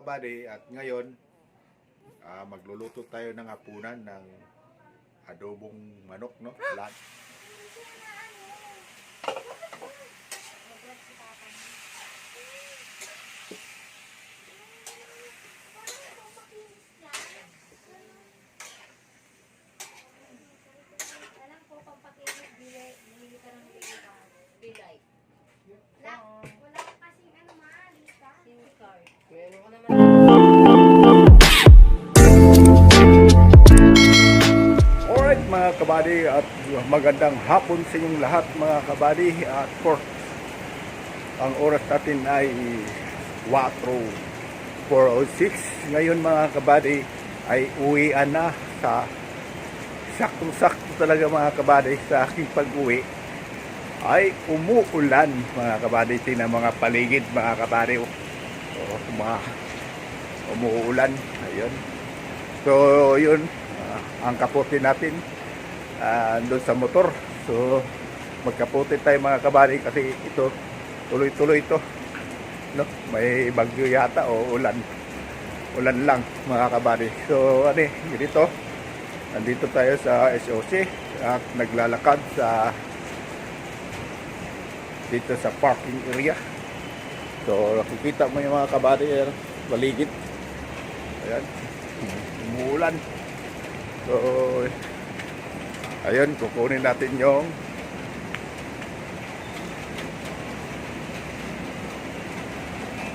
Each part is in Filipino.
kabady, at ngayon magluluto tayo ng hapunan ng adobong manok, no? Lahat. Alright mga kabady, at magandang hapon sa inyong lahat mga kabady. At ang oras natin ay 4:06. Ngayon mga kabady ay uwian na. Sa saktong-sakto talaga mga kabady sa aking pag-uwi ay umuulan mga kabady. Tingnan mga paligid mga kabady, umuulan. Ayun. So yun, ang kapote natin doon sa motor. So magkapote tayo mga kabady kasi ito tuloy-tuloy ito, no? May bagyo yata o ulan lang mga kabady. So ganito, nandito tayo sa SOC at naglalakad dito sa parking area. So nakikita mo yung mga kabady, paligid. Ayan, umuulan. So ayun, kukunin natin yung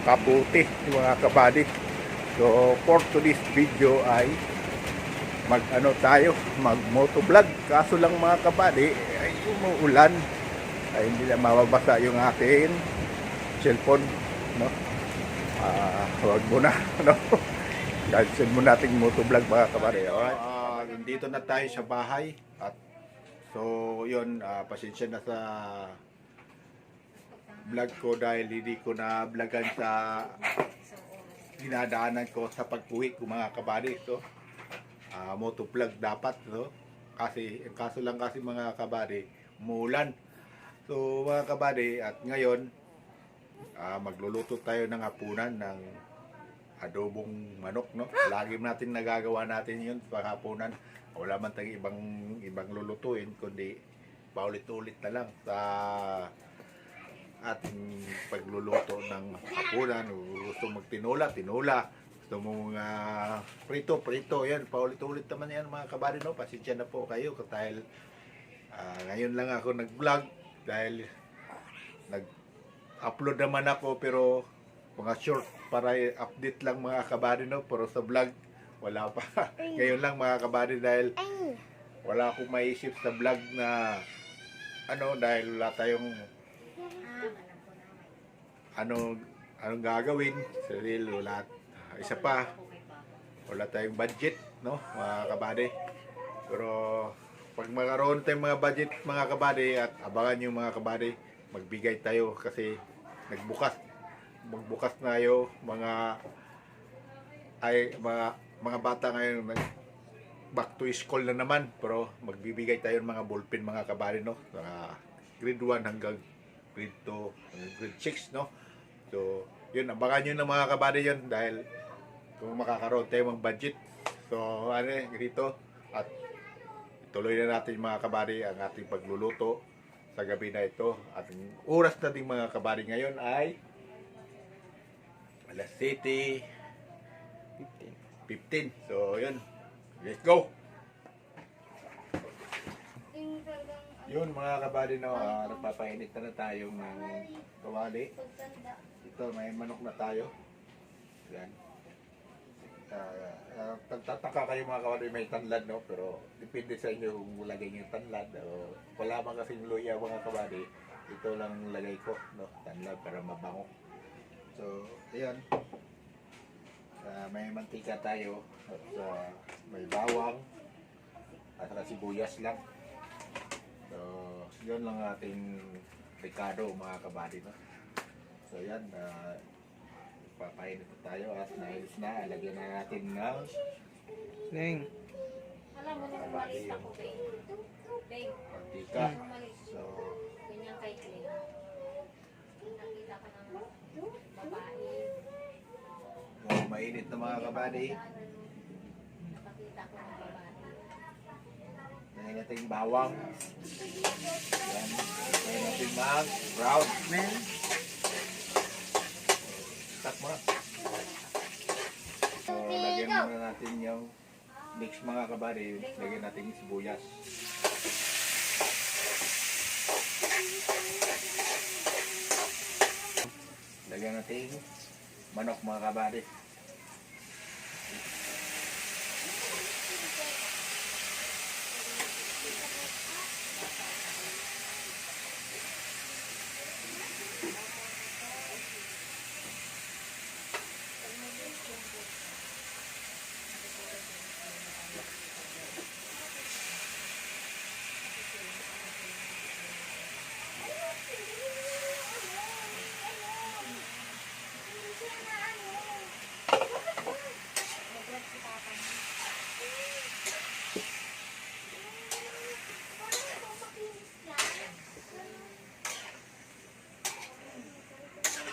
kaputi mga kabady. So for today's video ay mag motovlog. Kaso lang mga kabady ay umuulan, ay hindi na mababasa yung akin cellphone, no? Huwag mo na, no? Cancel mo nating motovlog mga kabady. Alright, nandito na tayo sa bahay. At so yun, pasensya na sa vlog ko dahil hindi ko na vlogan sa dinadaanan ko sa pag-uwi ko mga kabady. So motovlog dapat, no? Kasi ang kaso lang kasi mga kabady, umuulan. So mga kabady, at ngayon magluluto tayo ng hapunan ng adobong manok, no? Lagi natin nagagawa natin yun sa hapunan. Wala man tayong ibang lulutuin kundi paulit-ulit na lang sa ating pagluluto ng hapunan. Gusto magtinula, gusto mong prito, yan, paulit-ulit naman yan mga kabady, no? Pasensya na po kayo dahil ngayon lang ako nag-vlog dahil nag-upload naman ako, pero mga short para update lang mga kabady, no? Pero sa vlog wala pa. Ngayon lang mga kabady dahil wala akong maisip sa vlog na dahil wala tayong anong gagawin. Wala, isa pa, wala tayong budget, no mga kabady. Pero pag magkaroon tayong mga budget mga kabady, at abangan yung mga kabady, magbigay tayo kasi magbukas na yung mga bata ngayon, back to school na naman, pero magbibigay tayo ng mga ballpen mga kabady, no? Grade 1 hanggang grade 2 hanggang grade 6, no? So yun, abangan nyo ng mga kabady yun dahil kung makakaroon tayo ng budget. So ganito, at ituloy na natin mga kabady ang ating pagluluto sa gabi na ito. At ang oras natin mga kabady ngayon ay alas 7:15. So yun, let's go. Yun mga kabady, no, nagpapainit na tayo ng kawali. Ito, may manok na tayo. Yan. Nagtataka kayo mga kabady, may tanlad, no? Pero depende sa inyo kung lagay niyo tanlad. Wala man kasing luya mga kabady. Ito lang lagay ko, no? Tanlad para mabango. So ayan, may mantika tayo at may bawang at sibuyas lang. So yun lang ating ricado mga kabady, no? So yan, papainit na tayo at nailis na. Lagyan na natin ng alam mo na malis ako, mantika. So ganyan kay Clay. Nakita ka ng babae. may mainit na mga kabady. Nakakita ko ng babae. Lagyan natin bawang. Yan. Lagyan natin mag-brown. Start mo na. So, lagyan muna natin yung mix mga kabady. Lagyan natin yung sibuyas. Lagyan natin manok mga kabady.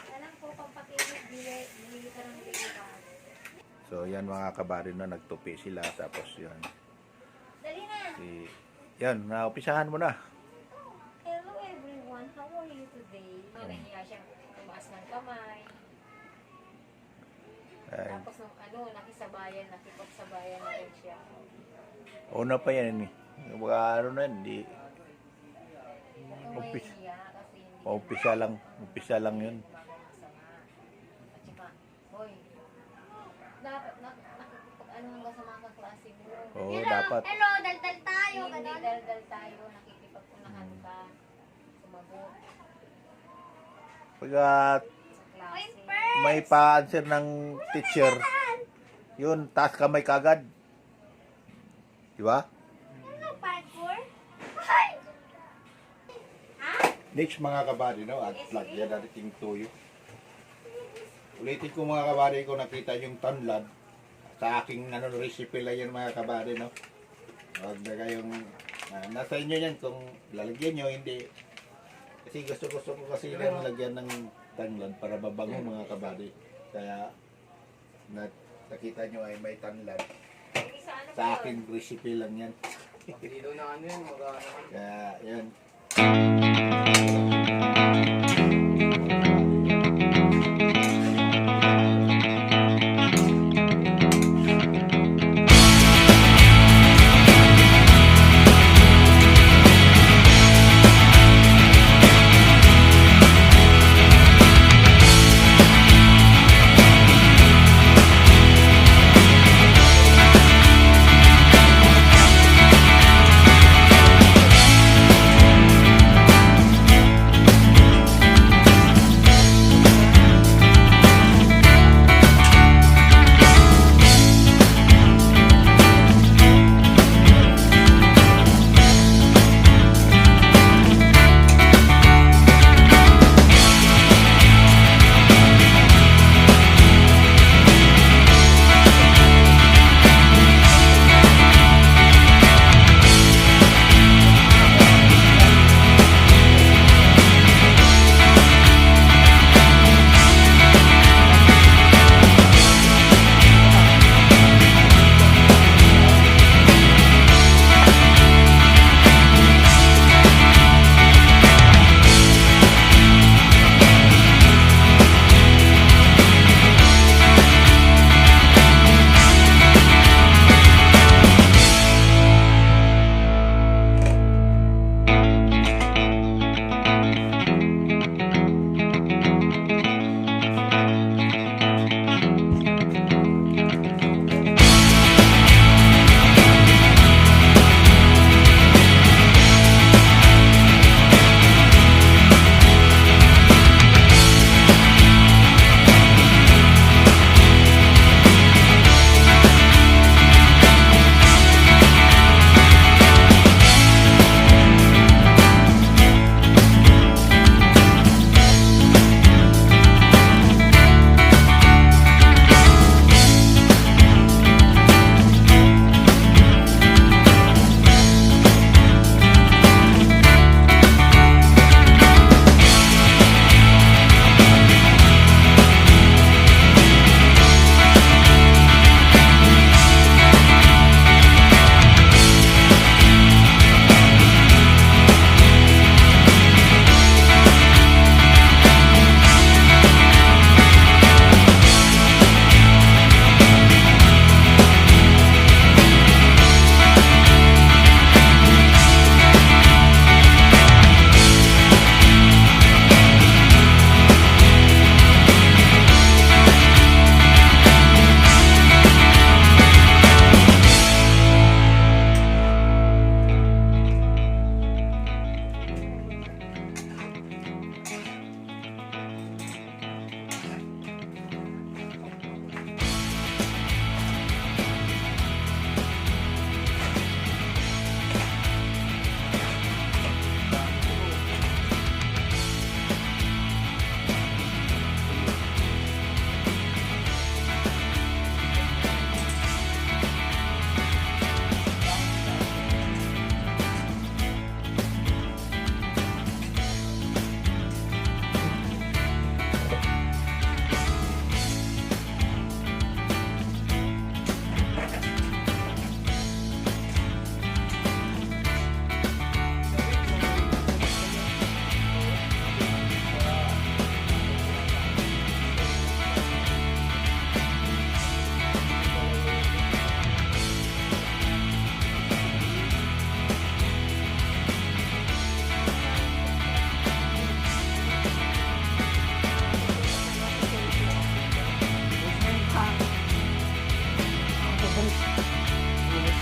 Alam ko, pampakinig, bili ka ng lipa. So yan mga kabady na nagtupi sila tapos yan. Dali na! Yan, naupisahan mo na. Hello everyone, how are you today? Nahiya siyang tumaas ng kamay. Ay, Tapos nung nakisabayan, nakipagsabayan na rin siya. una pa yan eh. Mga ano na yan, hindi. Kung Umpis. mahihiya kasi hindi Umpisa lang yun. masama. At saka, boy, dapat nakikipag-ano hanggang sa mga kaklase mo. Oo, dapat. Hello, daldal tayo. Hindi Ganon. daldal tayo, nakikipagpunahan ka. Sumagot Pag sa klase. may pa-answer ng teacher, yun, taas kamay kagad. Di ba? Ano, parkour? Ay! Next mga kabady, no? At plug yan natin tuyo. Ulitin ko mga kabady ko nakita yung tanlad. Sa aking recipe lang yan mga kabady, no? Huwag na kayong, nasa inyo yan kung lalagyan nyo, hindi. Kasi gusto ko kasi lang lagyan ng tanlad para mabango mga kabady. Kaya, nakita nyo ay may tanlad. Sa aking recipe lang yan. Dito na ano yun, Kaya, yan.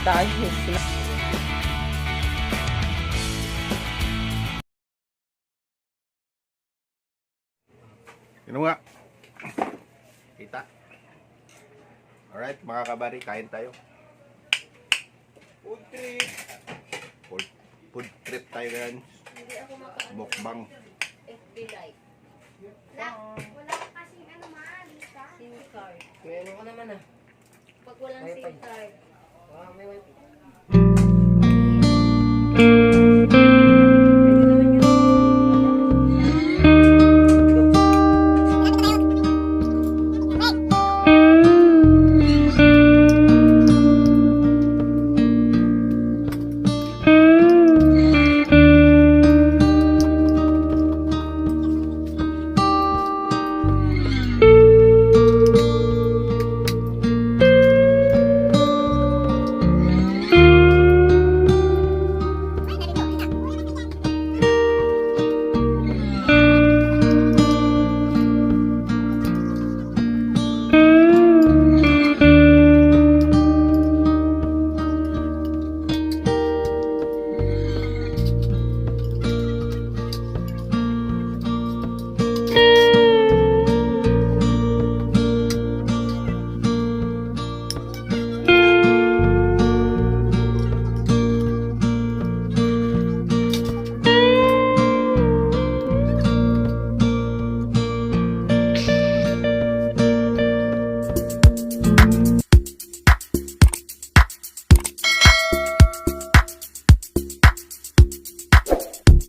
tayo. Yun nga. Kita. Alright, mga kabady, kain tayo. Food trip. Food trip tayo ngayon. Hindi ako Mukbang. FB Live. Wala ka kasing ano maalita. SIM card. May ano ka naman ah. Pag walang Wifi. SIM card, Ah, may wifi.